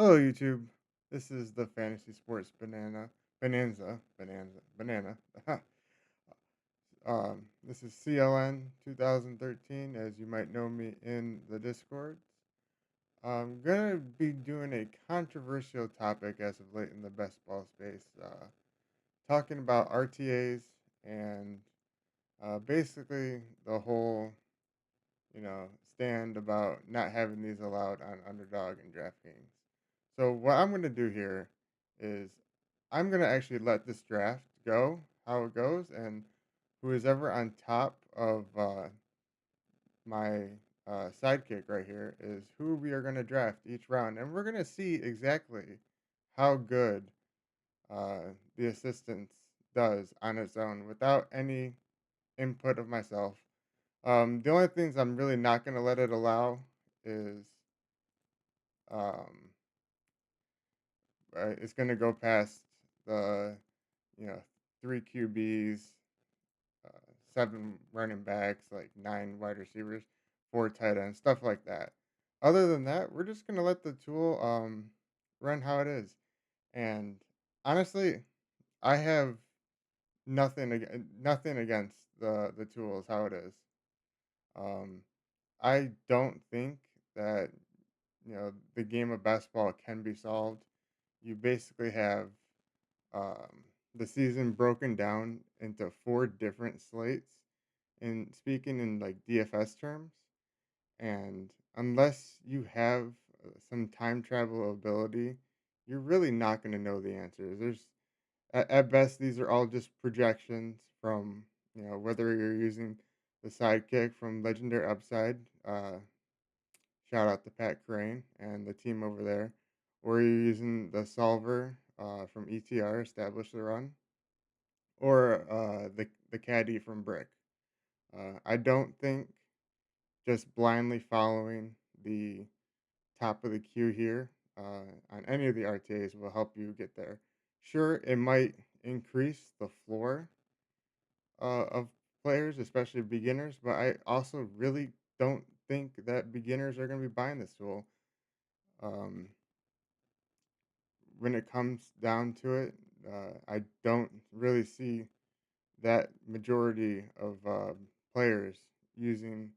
Hello, YouTube. This is the Fantasy Sports Banana. This is CLN 2013, as you might know me in the Discord. I'm gonna be doing a controversial topic as of late in the best ball space, talking about RTAs and basically the whole, stand about not having these allowed on Underdog and DraftKings. So what I'm going to do here is I'm going to actually let this draft go how it goes, and who is ever on top of my sidekick right here is who we are going to draft each round, and we're going to see exactly how good the assistance does on its own without any input of myself. The only things I'm really not going to let it allow is um, it's going to go past the you know, three QBs, uh, seven running backs, like nine wide receivers, four tight ends, stuff like that. Other than that, we're just gonna let the tool run how it is. And honestly, I have nothing against the tools how it is. Um, I don't think that the game of basketball can be solved. You basically have the season broken down into four different slates, and speaking in like DFS terms. And unless you have some time travel ability, you're really not going to know the answers. At best, these are all just projections from whether you're using the sidekick from Legendary Upside. Shout out to Pat Crane and the team over there. Or you're using the solver from ETR, Establish the Run, or the caddy from Brick. I don't think just blindly following the top of the queue here on any of the RTAs will help you get there. Sure, it might increase the floor of players, especially beginners, but I also really don't think that beginners are going to be buying this tool. Um, when it comes down to it, I don't really see that majority of players using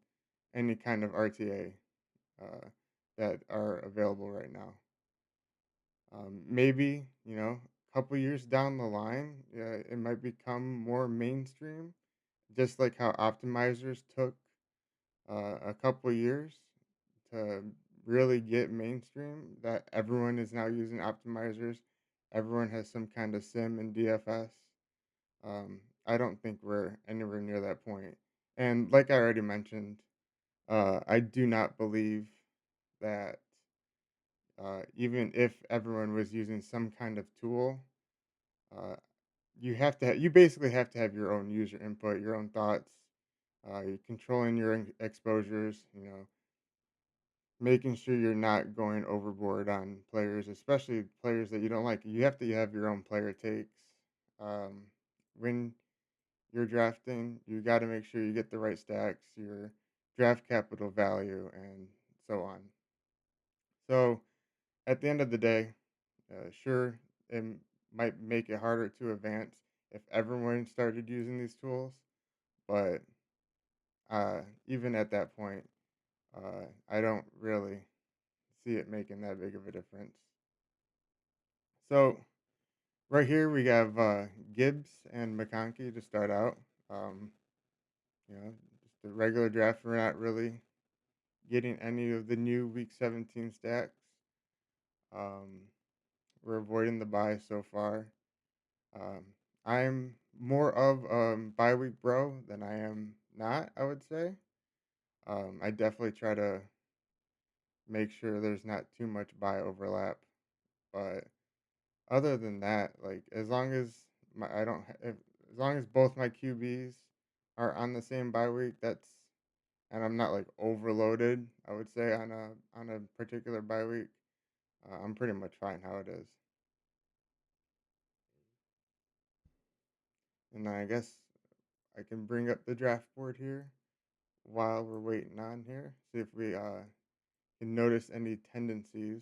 any kind of RTA uh, that are available right now. Maybe a couple years down the line, it might become more mainstream, just like how optimizers took a couple years to really get mainstream. That everyone is now using optimizers. Everyone has some kind of sim and DFS. I don't think we're anywhere near that point. And like I already mentioned, I do not believe that even if everyone was using some kind of tool, uh, you basically have to have your own user input, your own thoughts. You're controlling your exposures. Making sure you're not going overboard on players, especially players that you don't like. You have to have your own player takes. Um, when you're drafting, you got to make sure you get the right stacks, your draft capital value, and so on. So at the end of the day, sure, it might make it harder to advance if everyone started using these tools, but even at that point, I don't really see it making that big of a difference. So right here we have Gibbs and McConkey to start out. Um, just the regular draft. We're not really getting any of the new Week 17 stacks. Um, we're avoiding the buy so far. Um, I'm more of bye week bro than I am not, I would say. I definitely try to make sure there's not too much buy overlap. But other than that, like as long as my I don't ha- if, as long as both my QBs are on the same bye week, and I'm not like overloaded, I would say on a particular bye week, I'm pretty much fine how it is. And then I guess I can bring up the draft board here while we're waiting on here. See if we can notice any tendencies.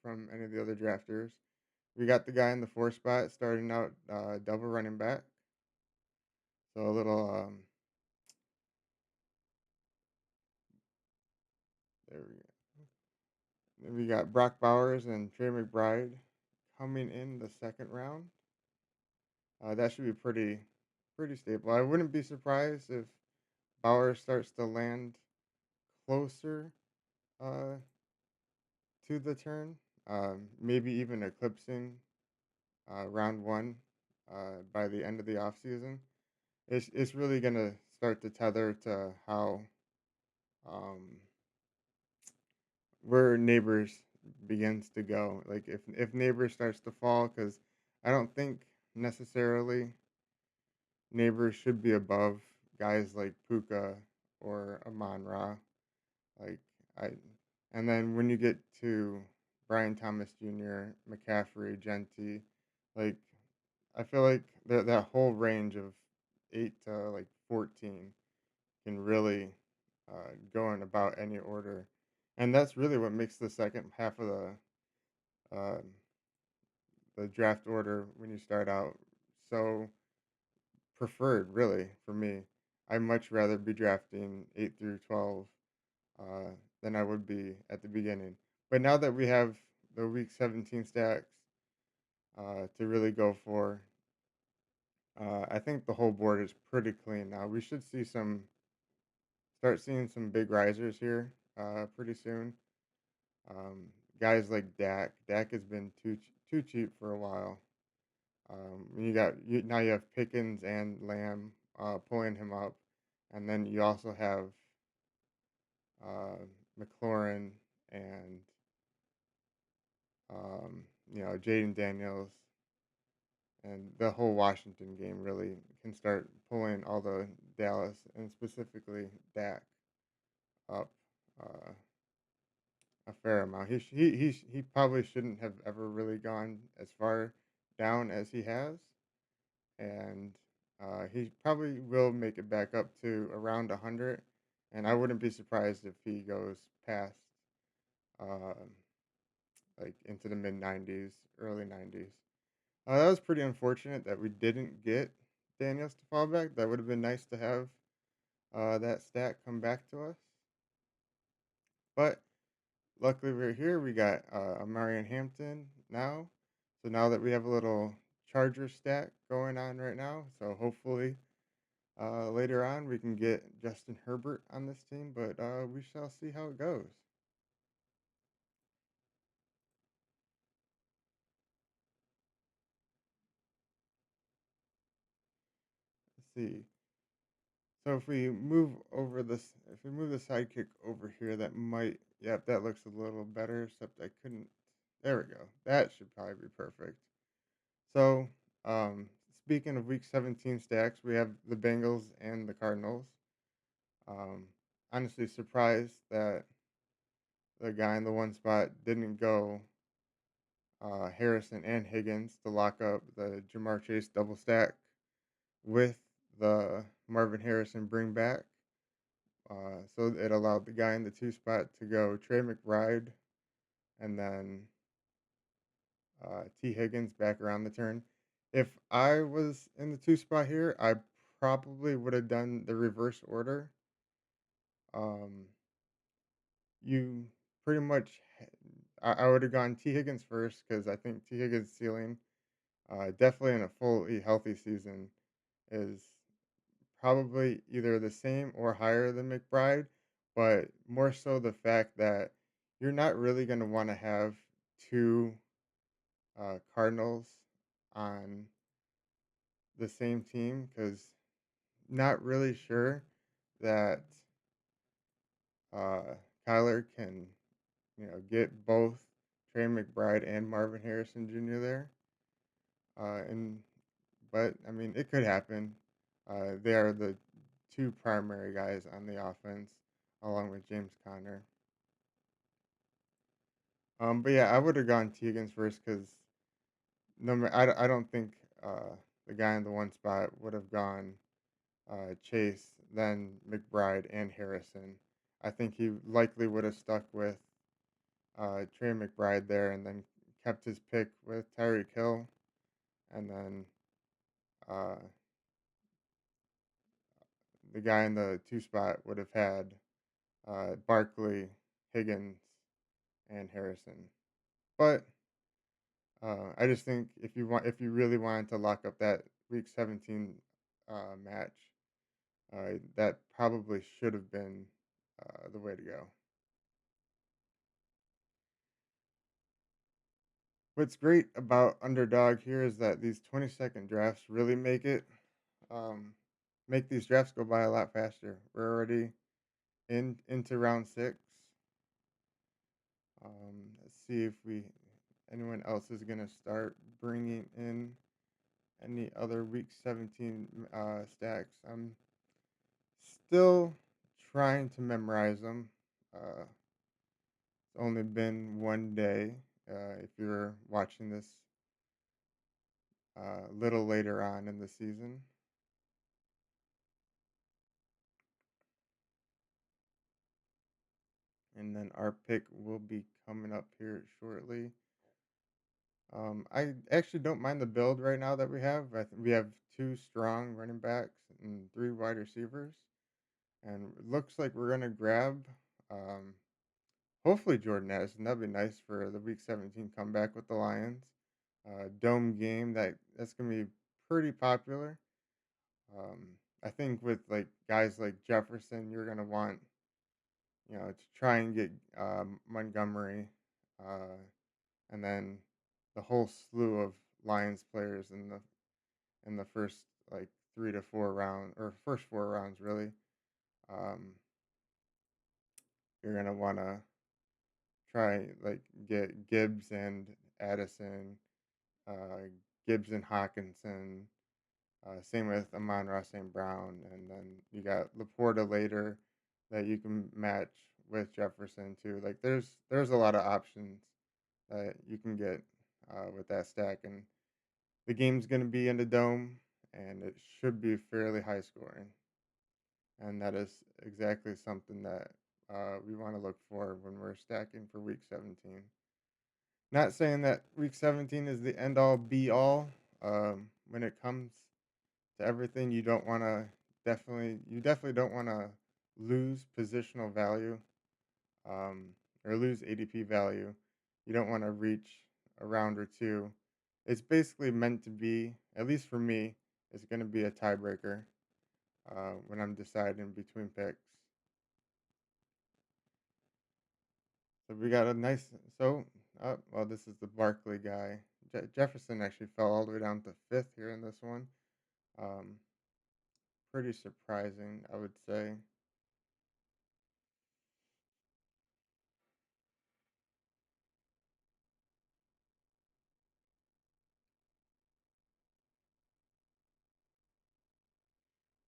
from any of the other drafters. We got the guy in the four spot starting out double running back. So a little there we go. Then we got Brock Bowers and Trey McBride coming in the second round. That should be pretty stable. I wouldn't be surprised if Bowers starts to land closer uh, to the turn, maybe even eclipsing round one by the end of the offseason. It's really gonna start to tether to how um, where Neighbors begins to go. Like if Neighbors starts to fall, because I don't think necessarily Neighbors should be above guys like Puka or Amon Ra. Like I, and then when you get to Brian Thomas Jr., McCaffrey, Genty, like I feel like that whole range of 8 to like 14 can really go in about any order, and that's really what makes the second half of uh, the draft order when you start out so preferred. Really, for me, I much rather be drafting 8 through 12 uh, than I would be at the beginning. But now that we have the week 17 stacks to really go for, I think the whole board is pretty clean now. We should see start seeing some big risers here pretty soon. Um, Guys like Dak. Dak has been too cheap for a while. Now you have Pickens and Lamb pulling him up, and then you also have uh, McLaurin and Jaden Daniels, and the whole Washington game really can start pulling all the Dallas and specifically Dak up uh, a fair amount. He probably shouldn't have ever really gone as far down as he has, and he probably will make it back up to around 100. And I wouldn't be surprised if he goes past uh, like into the mid 90s, early 90s. That was pretty unfortunate that we didn't get Daniels to fall back. That would have been nice to have that stat come back to us. But luckily, we're here. We got Marion Hampton now. So now that we have a little Charger stack going on right now, so hopefully later on we can get Justin Herbert on this team. But we shall see how it goes. Let's see. So if we move the sidekick over here, that might, yep, that looks a little better. Except I couldn't. There we go. That should probably be perfect. So, um, speaking of Week 17 stacks, we have the Bengals and the Cardinals. Um, Honestly, surprised that the guy in the one spot didn't go Harrison and Higgins to lock up the Jamar Chase double stack with the Marvin Harrison bring back. So it allowed the guy in the two spot to go Trey McBride and then T. Higgins back around the turn. If I was in the two spot here, I probably would have done the reverse order. Um, you pretty much, I would have gone T. Higgins first because I think T. Higgins' ceiling, definitely in a fully healthy season, is probably either the same or higher than McBride, but more so the fact that you're not really going to want to have two Cardinals on the same team because not really sure that uh, Kyler can, get both Trey McBride and Marvin Harrison Jr. there. And but I mean, it could happen. They are the two primary guys on the offense, along with James Conner. But yeah, I would have gone Tegan's first because I don't think the guy in the one spot would have gone Chase, then McBride and Harrison. I think he likely would have stuck with Trey McBride there, and then kept his pick with Tyreek Hill, and then uh, the guy in the two spot would have had Barkley, Higgins, and Harrison. But I just think if you really wanted to lock up that Week 17 match, that probably should have been the way to go. What's great about Underdog here is that these 20-second drafts really um, make these drafts go by a lot faster. We're already into round 6. Let's see if we anyone else is gonna start bringing in any other Week 17 stacks. I'm still trying to memorize them. It's only been one day. If you're watching this a little later on in the season, and then our pick will be coming up here shortly. I actually don't mind the build right now that we have. We have two strong running backs and three wide receivers, and it looks like we're gonna grab um, hopefully Jordan Addison. That'd be nice for the Week 17 comeback with the Lions. Dome game that's gonna be pretty popular. Um, I think with like guys like Jefferson, you're gonna want to try and get Montgomery, uh, and then the whole slew of Lions players in the first like 3 to 4 rounds or first 4 rounds really. Um, you're gonna want to try like get Gibbs and Addison, uh, Gibbs and Hawkinson. Same with Amon-Ra St. Brown, and then you got Laporta later that you can match with Jefferson too. Like there's a lot of options that you can get with that stack, and the game's going to be in the dome, and it should be fairly high scoring, and that is exactly something that we want to look for when we're stacking for Week 17. Not saying that Week 17 is the end all be all. When it comes to everything, you definitely don't want to lose positional value, um, or lose ADP value. You don't want to reach a round or two. It's basically meant to be, at least for me, it's going to be a tiebreaker when I'm deciding between picks. So we got a nice. So, well, this is the Barkley guy. Jefferson actually fell all the way down to fifth here in this one. Um, Pretty surprising, I would say.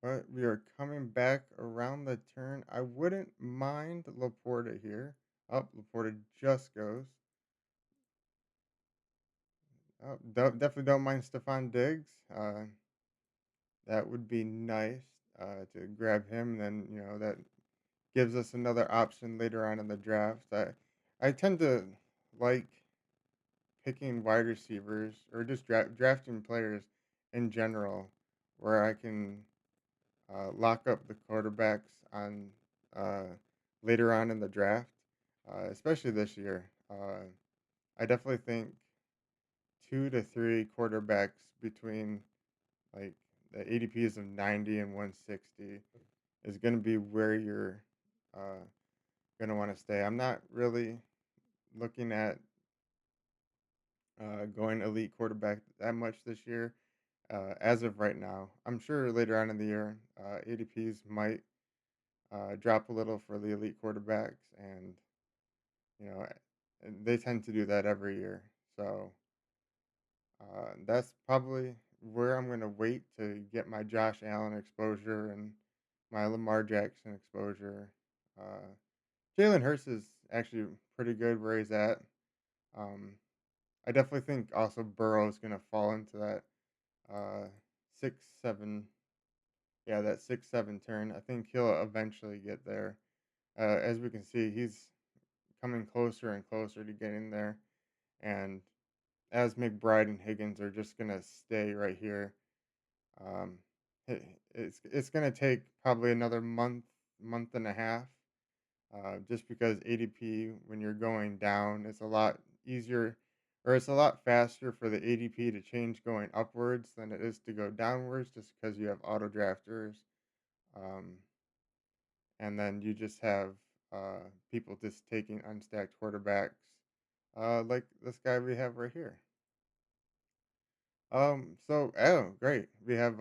But we are coming back around the turn. I wouldn't mind Laporta here. Oh, Laporta just goes. Oh, definitely don't mind Stephon Diggs. That would be nice to grab him. Then that gives us another option later on in the draft. I tend to like picking wide receivers or just drafting players in general, where I can lock up the quarterbacks on uh, later on in the draft, especially this year. I definitely think 2 to 3 quarterbacks between like the ADPs of 90 and 160 is going to be where you're uh, going to want to stay. I'm not really looking at going elite quarterback that much this year. As of right now, I'm sure later on in the year, ADPs might drop a little for the elite quarterbacks, and you know they tend to do that every year. So that's probably where I'm going to wait to get my Josh Allen exposure and my Lamar Jackson exposure. Uh, Jalen Hurts is actually pretty good where he's at. Um, I definitely think also Burrow is going to fall into that 6-7, yeah, that 6-7 turn. I think he'll eventually get there. As we can see, he's coming closer and closer to getting there. And as McBride and Higgins are just gonna stay right here, um, it's gonna take probably another month and a half, just because ADP when you're going down, it's a lot easier, or it's a lot faster for the ADP to change going upwards than it is to go downwards, just because you have auto drafters. Um, and then you just have people just taking unstacked quarterbacks, like this guy we have right here. Oh, great, we have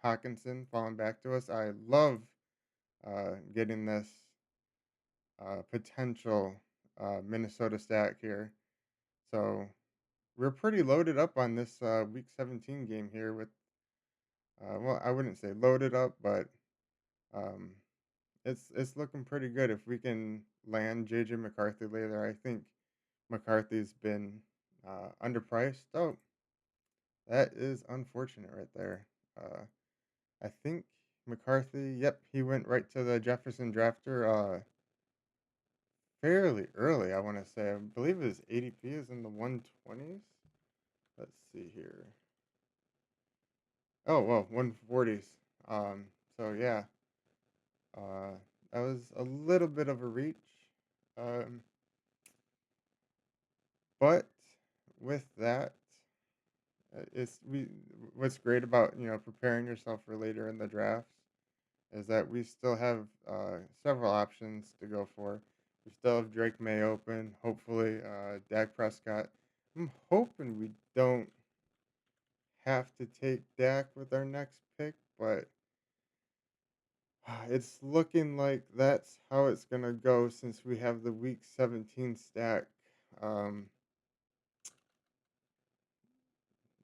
Hawkinson falling back to us. I love getting this potential Minnesota stack here. So we're pretty loaded up on this Week 17 game here with, well, I wouldn't say loaded up, but um, it's looking pretty good if we can land JJ McCarthy later. I think McCarthy's been underpriced. Oh, that is unfortunate right there. I think McCarthy, yep, he went right to the Jefferson drafter fairly early, I want to say. I believe his ADP is in the 120s. Let's see here. Oh, well, 140s. Um, so yeah, uh, that was a little bit of a reach. Um, but with that, it's we. What's great about preparing yourself for later in the drafts is that we still have several options to go for. We still have Drake May open. Hopefully, Dak Prescott. I'm hoping we don't have to take Dak with our next pick, but it's looking like that's how it's gonna go since we have the Week 17 stack. Um,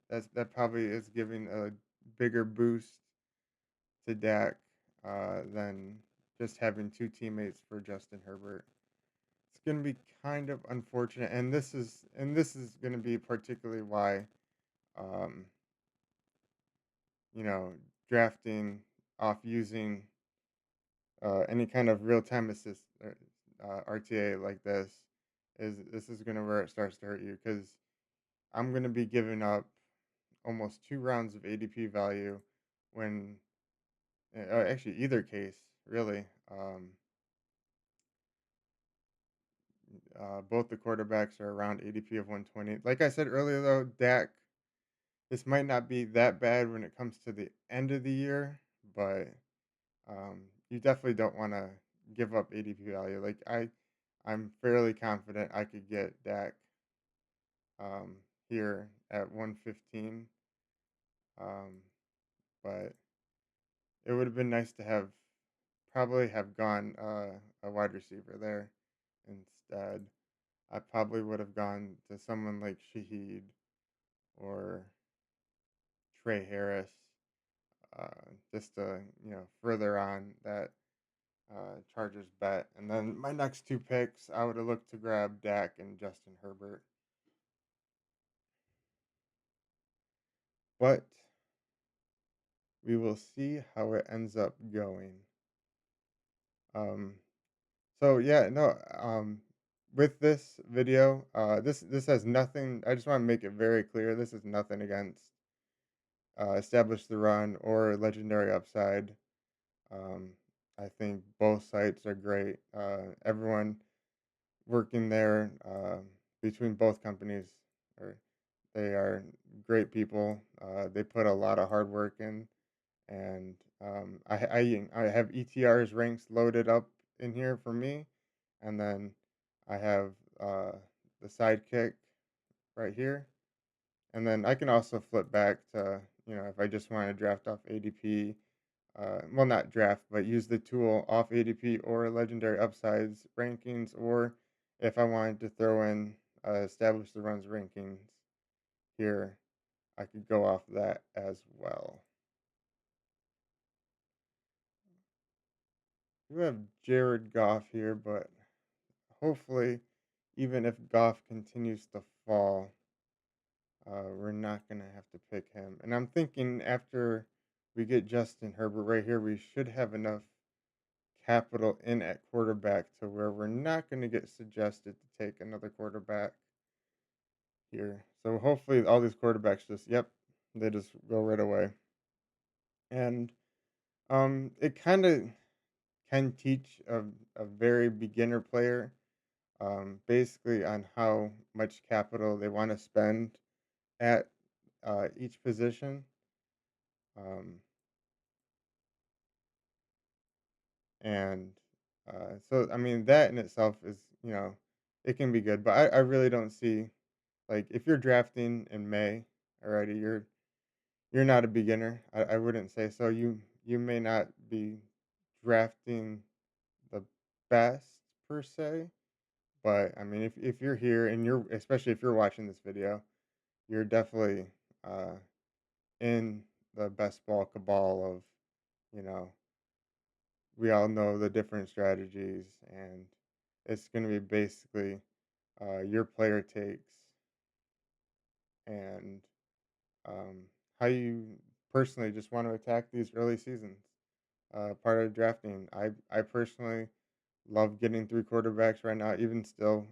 that probably is giving a bigger boost to Dak than just having two teammates for Justin Herbert. It's going to be kind of unfortunate, and this is going to be particularly why, um, you know, drafting off using any kind of real time assist RTA like this is going to where it starts to hurt you because I'm going to be giving up almost 2 rounds of ADP value when actually either case really. Both the quarterbacks are around ADP of 120. Like I said earlier, though, Dak, this might not be that bad when it comes to the end of the year, but you definitely don't want to give up ADP value. Like I'm fairly confident I could get Dak um, here at 115, um, but it would have been nice to have probably have gone a wide receiver there instead. I probably would have gone to someone like Shaheed or Trey Harris, just to further on that Chargers bet. And then my next two picks, I would have looked to grab Dak and Justin Herbert. But we will see how it ends up going. Um, so yeah, no. With this video, this has nothing. I just want to make it very clear. This is nothing against Establish the Run or Legendary Upside. Um, I think both sites are great. Everyone working there between both companies are they are great people. They put a lot of hard work in, and I have ETR's ranks loaded up in here for me, and then I have the Sidekick right here, and then I can also flip back to if I just want to draft off ADP, well, not draft, but use the tool off ADP or legendary upsides rankings, or if I wanted to throw in establish the runs rankings here, I could go off that as well. We have Jared Goff here, but hopefully, even if Goff continues to fall, we're not going to have to pick him. And I'm thinking after we get Justin Herbert right here, we should have enough capital in at quarterback to where we're not going to get suggested to take another quarterback here. So hopefully all these quarterbacks just, yep, they just go right away. And it kind of can teach a very beginner player basically on how much capital they want to spend at each position. Um, and so, I mean, that in itself is, it can be good. But I really don't see, like, if you're drafting in May already, you're not a beginner. I wouldn't say so. You may not be drafting the best per se, but I mean, if you're here and you're, especially if you're watching this video, you're definitely uh, in the best ball cabal of, you know, we all know the different strategies, and it's going to be basically your player takes and um, how you personally just want to attack these early seasons. Part of drafting, I personally love getting three quarterbacks right now, even still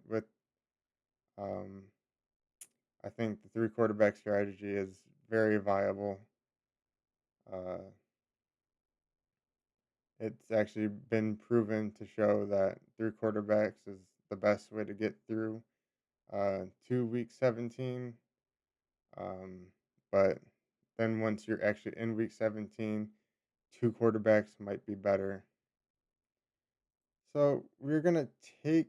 with um, I think the three quarterback strategy is very viable. Uh, it's actually been proven to show that three quarterbacks is the best way to get through to week 17. Um, but then once you're actually in week 17, two quarterbacks might be better. So we're going to take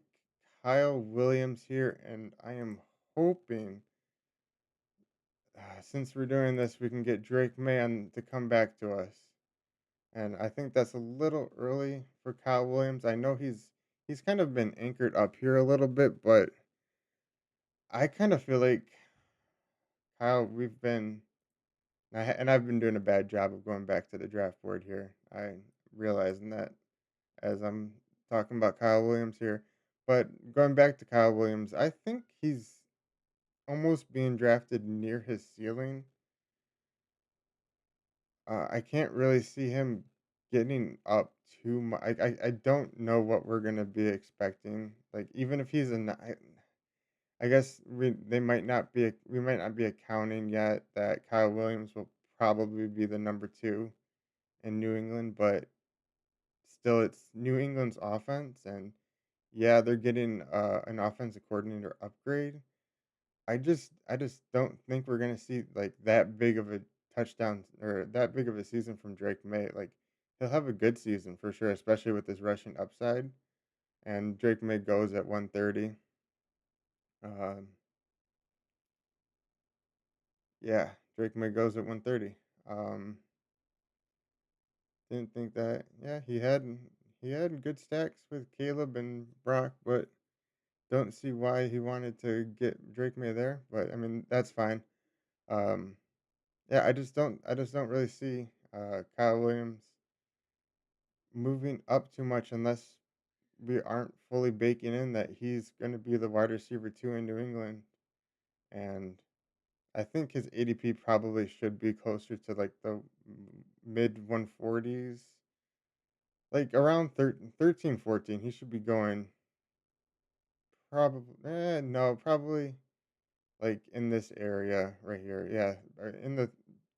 Kyle Williams here, and I am hoping since we're doing this, we can get Drake May to come back to us. And I think that's a little early for Kyle Williams. I know he's kind of been anchored up here a little bit, but I kind of feel like Kyle, we've been and I've been doing a bad job of going back to the draft board here. I realizing that as I'm talking about Kyle Williams here. But going back to Kyle Williams, I think he's almost being drafted near his ceiling. I can't really see him getting up too much. I don't know what we're gonna be expecting. Like even if he's I guess we might not be accounting yet that Kyle Williams will probably be the number two in New England, but still it's New England's offense, and yeah, they're getting an offensive coordinator upgrade. I just don't think we're gonna see like that big of a touchdown or that big of a season from Drake May. Like he'll have a good season for sure, especially with his rushing upside. And Drake May goes at 130. Um, yeah, Drake May goes at 130. Um, didn't think that. Yeah, he had good stacks with Caleb and Brock, but don't see why he wanted to get Drake May there. But I mean, that's fine. Um, Yeah, I just don't really see Kyle Williams moving up too much unless we aren't fully baking in that he's going to be the wide receiver two in New England. And I think his ADP probably should be closer to like the mid 140s, like around 13, 14. He should be going probably, no, probably like in this area right here. Yeah, or in the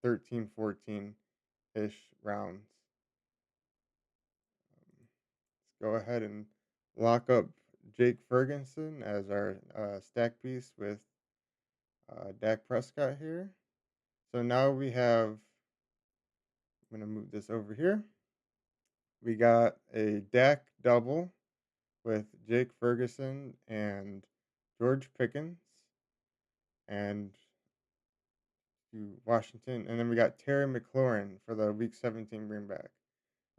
13, 14-ish rounds. Go ahead and lock up Jake Ferguson as our stack piece with Dak Prescott here. So now we have, I'm going to move this over here. We got a Dak double with Jake Ferguson and George Pickens and to Washington. And then we got Terry McLaurin for the Week 17 bring back.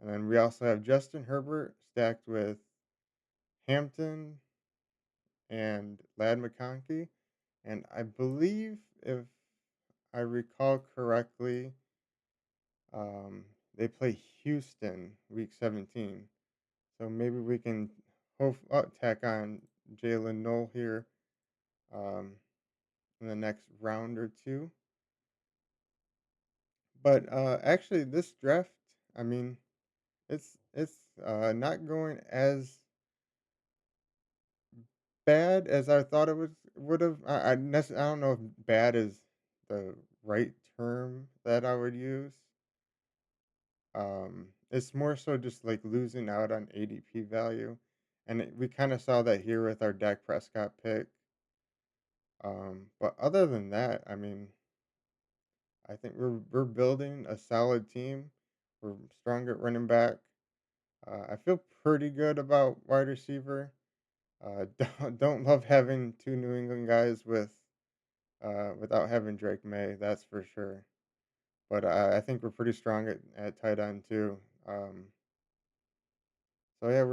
And then we also have Justin Herbert stacked with Hampton and Lad McConkey. And I believe, if I recall correctly, they play Houston week 17. So maybe we can tack on Jalen Knoll here um, in the next round or two. But actually, this draft, I mean, It's not going as bad as I thought it would have. I don't know if bad is the right term that I would use. It's more so just like losing out on ADP value, and we kind of saw that here with our Dak Prescott pick. But other than that, I mean, I think we're building a solid team. We're strong at running back. I feel pretty good about wide receiver. Don't love having two New England guys without having Drake May. That's for sure. But I think we're pretty strong at tight end too. So yeah,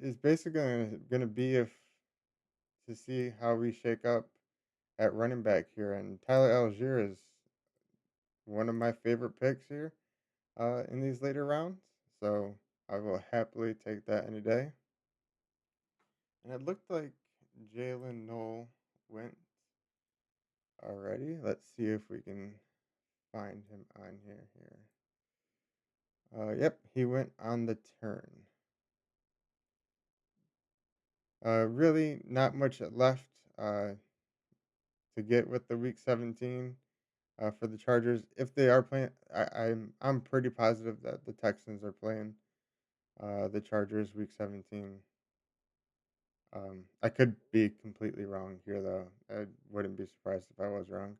it's basically gonna be if to see how we shake up at running back here. And Tyler Algier is one of my favorite picks here in these later rounds. So I will happily take that any day. And it looked like Jalen Knoll went already. Let's see if we can find him on here. Yep, he went on the turn. Really, not much left to get with the Week 17 for the Chargers. If they are playing, I'm pretty positive that the Texans are playing the Chargers Week 17. I could be completely wrong here, though. I wouldn't be surprised if I was wrong.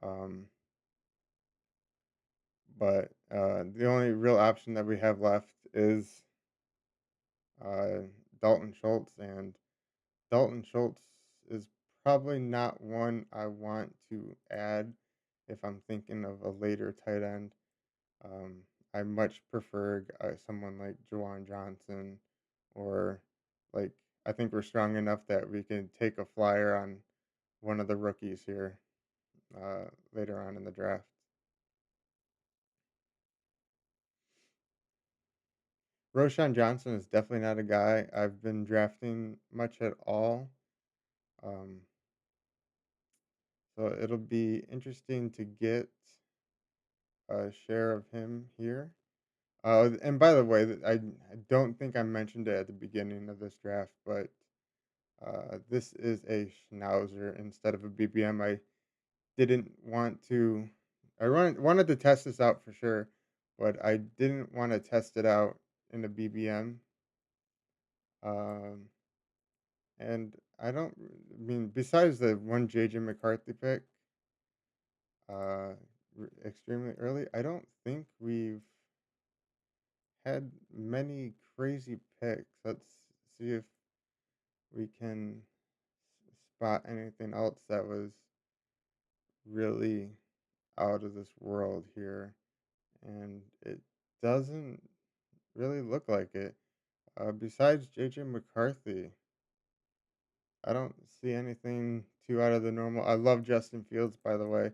Um, but the only real option that we have left is uh, Dalton Schultz, and Dalton Schultz is probably not one I want to add if I'm thinking of a later tight end. Um, I much prefer someone like Jawan Johnson, or like I think we're strong enough that we can take a flyer on one of the rookies here later on in the draft. Roshan Johnson is definitely not a guy I've been drafting much at all. Um, so it'll be interesting to get a share of him here. And by the way, I don't think I mentioned it at the beginning of this draft, but this is a Schnauzer instead of a BBM. I didn't want to. Wanted to test this out for sure, but I didn't want to test it out in a BBM. Um, and I don't I mean besides the one JJ McCarthy pick, uh, extremely early. I don't think we've had many crazy picks. Let's see if we can spot anything else that was really out of this world here. And it doesn't really look like it. Besides JJ McCarthy, I don't see anything too out of the normal. I love Justin Fields, by the way.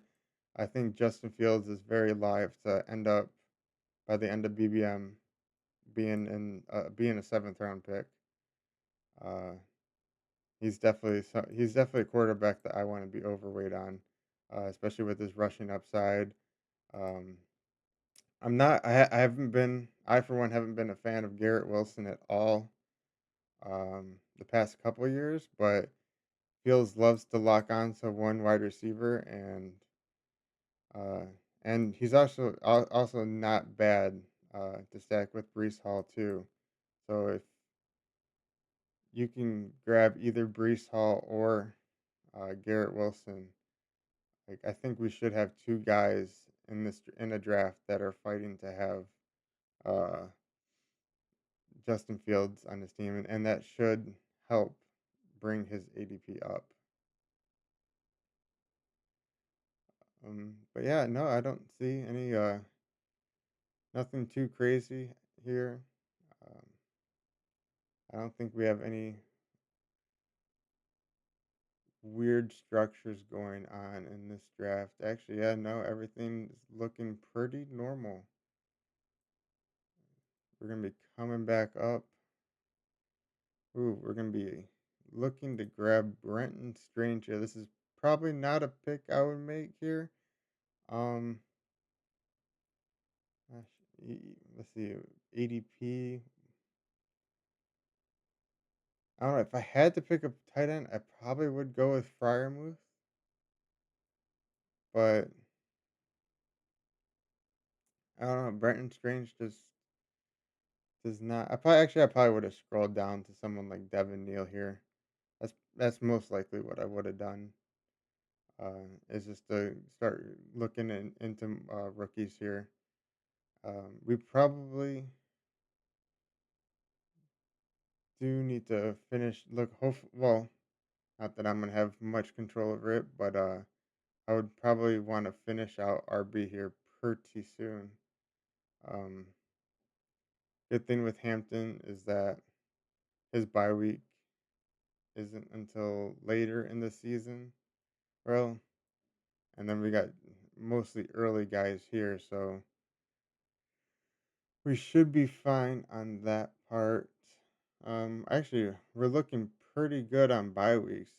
I think Justin Fields is very live to end up by the end of BBM being a seventh round pick. Uh, he's definitely a quarterback that I want to be overweight on, especially with his rushing upside. Um, I'm not. I haven't been. I for one haven't been a fan of Garrett Wilson at all. The past couple of years, but Fields loves to lock on to one wide receiver, uh, and he's also not bad to stack with Brees Hall too. So if you can grab either Brees Hall or Garrett Wilson, like I think we should have two guys in a draft that are fighting to have uh, Justin Fields on his team, and that should help bring his ADP up. But yeah, no, I don't see any nothing too crazy here. Um, I don't think we have any weird structures going on in this draft. Actually, yeah, no, everything's looking pretty normal. We're gonna be coming back up. Ooh, we're gonna be looking to grab Brenton Stranger. This is probably not a pick I would make here. Um, gosh, let's see, ADP. I don't know if I had to pick a tight end, I probably would go with Fryermuth, but I don't know. Brenton Strange just does not. I probably would have scrolled down to someone like Devin Neal here. That's most likely what I would have done. Is just to start looking into rookies here. We probably do need to finish. Look, well, not that I'm gonna have much control over it, but I would probably want to finish out RB here pretty soon. Um, Good thing with Hampton is that his bye week isn't until later in the season. Well, and then we got mostly early guys here, so we should be fine on that part. Actually, we're looking pretty good on bye weeks.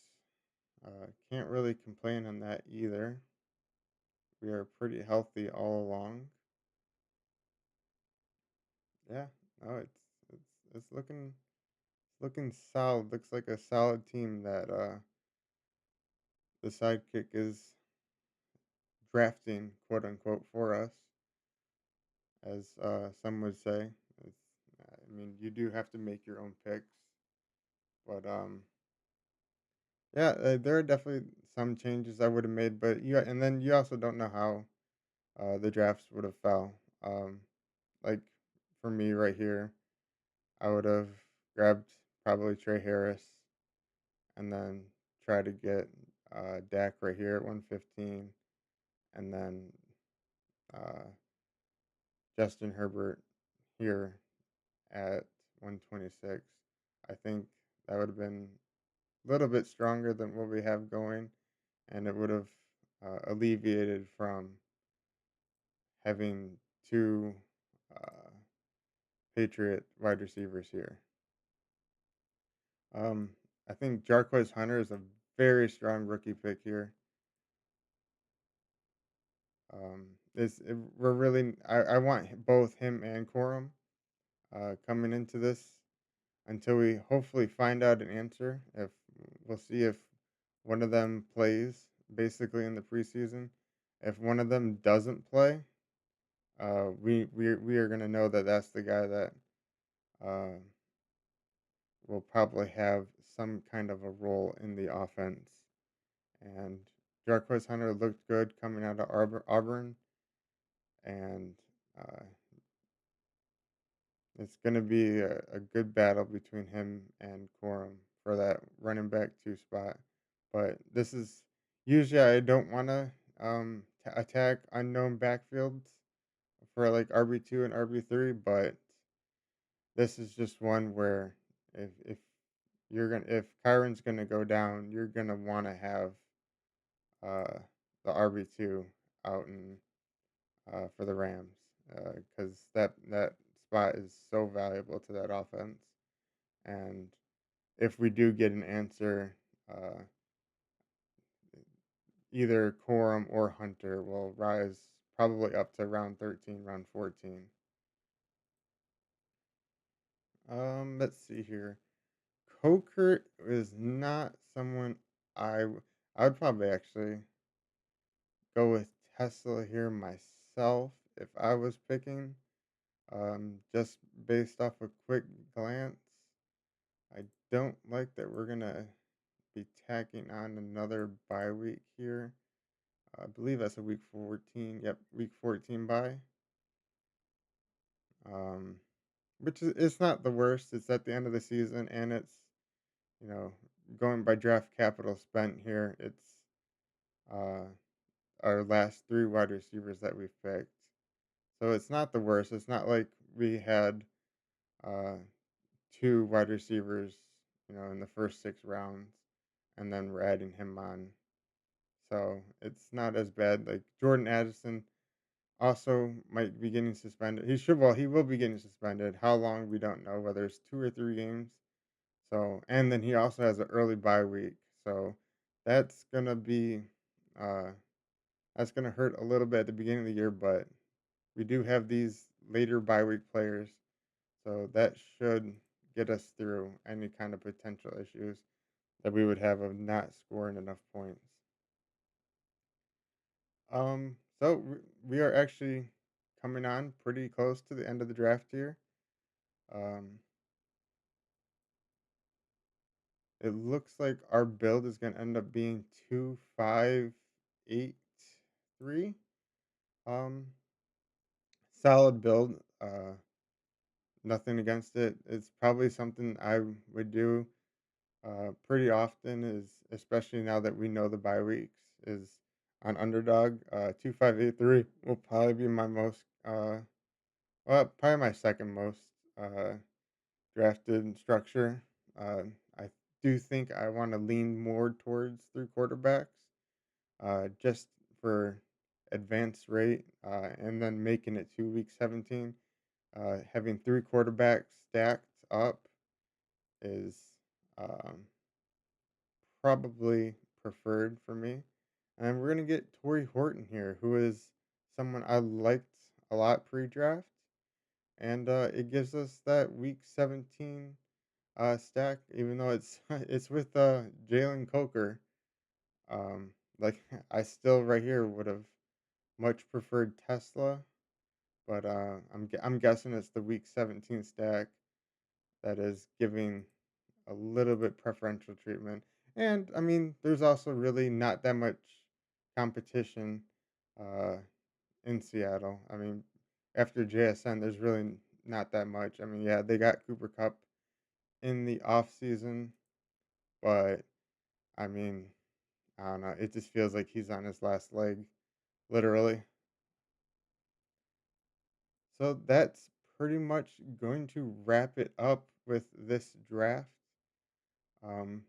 Can't really complain on that either. We are pretty healthy all along. Yeah, no, it's looking solid. Looks like a solid team that the Sidekick is drafting, quote unquote, for us, as some would say. It's, I mean, you do have to make your own picks, but yeah, there are definitely some changes I would have made, but and then you also don't know how the drafts would have fell. Like for me right here, I would have grabbed probably Trey Harris and then try to get Dak right here at 115, and then uh, Justin Herbert here at 126. I think that would have been a little bit stronger than what we have going, and it would have alleviated from having two uh, Patriot wide receivers here. Um, I think Jarquez Hunter is a very strong rookie pick here. We're really I want both him and Corum coming into this until we hopefully find out an answer. If we'll see if one of them plays basically in the preseason. If one of them doesn't play, we are gonna know that that's the guy that uh, will probably have some kind of a role in the offense. And Jarquez Hunter looked good coming out of Auburn, and uh, it's going to be a good battle between him and Corum for that running back two spot. But this is usually I don't want to attack unknown backfields for like RB2 and RB3, but this is just one where if if Kyron's gonna go down, you're gonna want to have uh, the RB2 out in for the Rams because that spot is so valuable to that offense. And if we do get an answer, uh, either Corum or Hunter will rise probably up to round 13, round 14. Let's see here. Kokert is not someone I would probably actually go with Tesla here myself if I was picking. Just based off a quick glance, I don't like that we're gonna be tacking on another bye week here. I believe that's a week 14. Yep, week 14 bye. Um, which is it's not the worst. It's at the end of the season, and it's you know going by draft capital spent here. It's uh, our last three wide receivers that we've picked, so it's not the worst. It's not like we had uh, two wide receivers, in the first 6 rounds, and then we're adding him on. So it's not as bad. Like Jordan Addison also might be getting suspended. He will be getting suspended. How long we don't know, whether it's 2 or 3 games. So and then he also has an early bye week. So that's gonna be uh that's gonna hurt a little bit at the beginning of the year, but we do have later bye week players. So that should get us through any kind of potential issues that we would have of not scoring enough points. We are actually coming on pretty close to the end of the draft here. Um, it looks like our build is going to end up being 2-5-8-3. Um, Solid build. Nothing against it. It's probably something I would do pretty often. Is especially now that we know the bye weeks is on Underdog. 2-5-8-3 will probably be my most. Probably my second most uh, drafted structure. I do think I want to lean more towards three quarterbacks, just for advanced rate, and then making it to week 17. Having three quarterbacks stacked up is um, probably preferred for me. And we're gonna get Torrey Horton here, who is someone I liked a lot pre-draft, and it gives us that week 17 stack, even though it's it's with Jalen Coker. Um, like I still right here would have much preferred Tesla, but I'm guessing it's the week 17 stack that is giving a little bit preferential treatment. And I mean, there's also really not that much competition uh, in Seattle. I mean, after JSN, there's really not that much. I mean, yeah, they got Cooper Cup in the off season, but I mean, I don't know. It just feels like he's on his last leg, literally. So that's pretty much going to wrap it up with this draft. Um,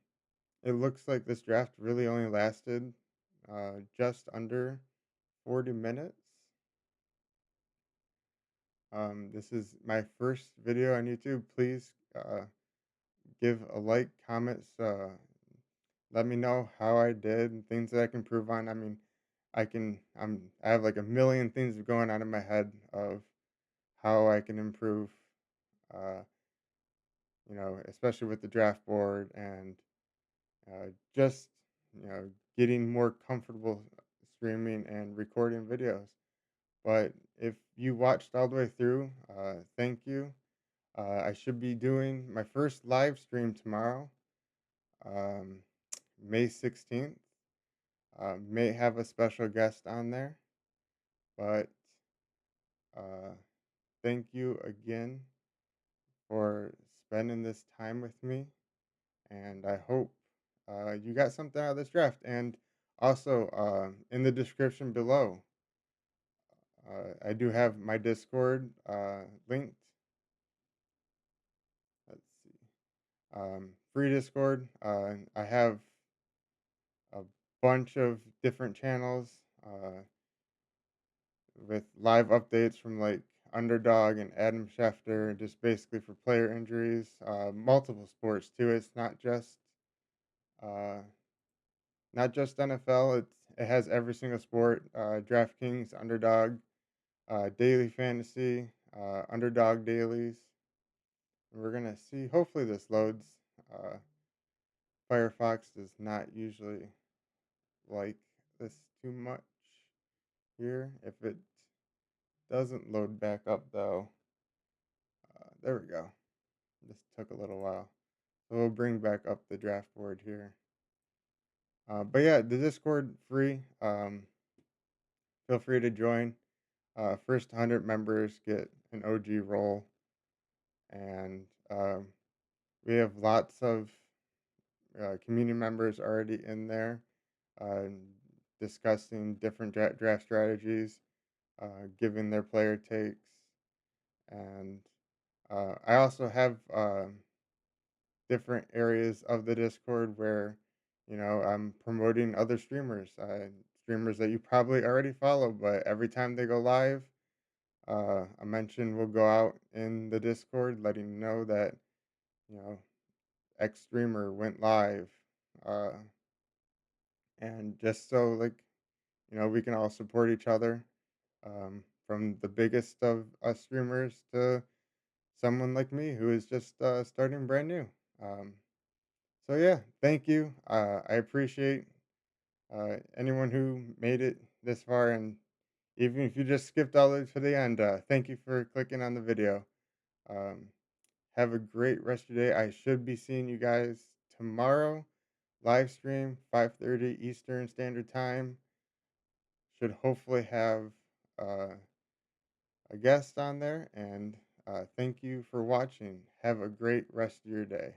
it looks like this draft really only lasted just under 40 minutes. This is my first video on YouTube. Please give a like, comments, let me know how I did and things that I can improve on. I mean, I have like a million things going on in my head of how I can improve, uh, especially with the draft board and just, getting more comfortable streaming and recording videos. But if you watched all the way through, thank you. I should be doing my first live stream tomorrow, um, May 16th. May have a special guest on there, but uh, thank you again for spending this time with me. And I hope you got something out of this draft. And also, in the description below, I do have my Discord linked. Let's see. Free Discord. I have a bunch of different channels with live updates from like Underdog and Adam Schefter, just basically for player injuries, multiple sports too. It's uh, not just NFL. It has every single sport. DraftKings, Underdog, daily fantasy, Underdog dailies. And we're gonna see. Hopefully this loads. Uh, Firefox does not usually like this too much here. If it doesn't load back up though, there we go. This took a little while. So we'll bring back up the draft board here. But yeah, the Discord free. Feel free to join. First 100 members get an OG role, and we have lots of community members already in there uh, discussing different draft strategies, giving their player takes, and I also have different areas of the Discord where, I'm promoting other streamers, streamers that you probably already follow, but every time they go live, a mention will go out in the Discord letting you know that, you know, X streamer went live, uh, and just so like, we can all support each other. from the biggest of us streamers to someone like me who is just starting brand new. Um, so yeah, thank you. I appreciate anyone who made it this far, and even if you just skipped all the way to the end, thank you for clicking on the video. Um, have a great rest of your day. I should be seeing you guys tomorrow. Live stream 5:30 Eastern Standard Time. Should hopefully have uh, a guest on there. And thank you for watching. Have a great rest of your day.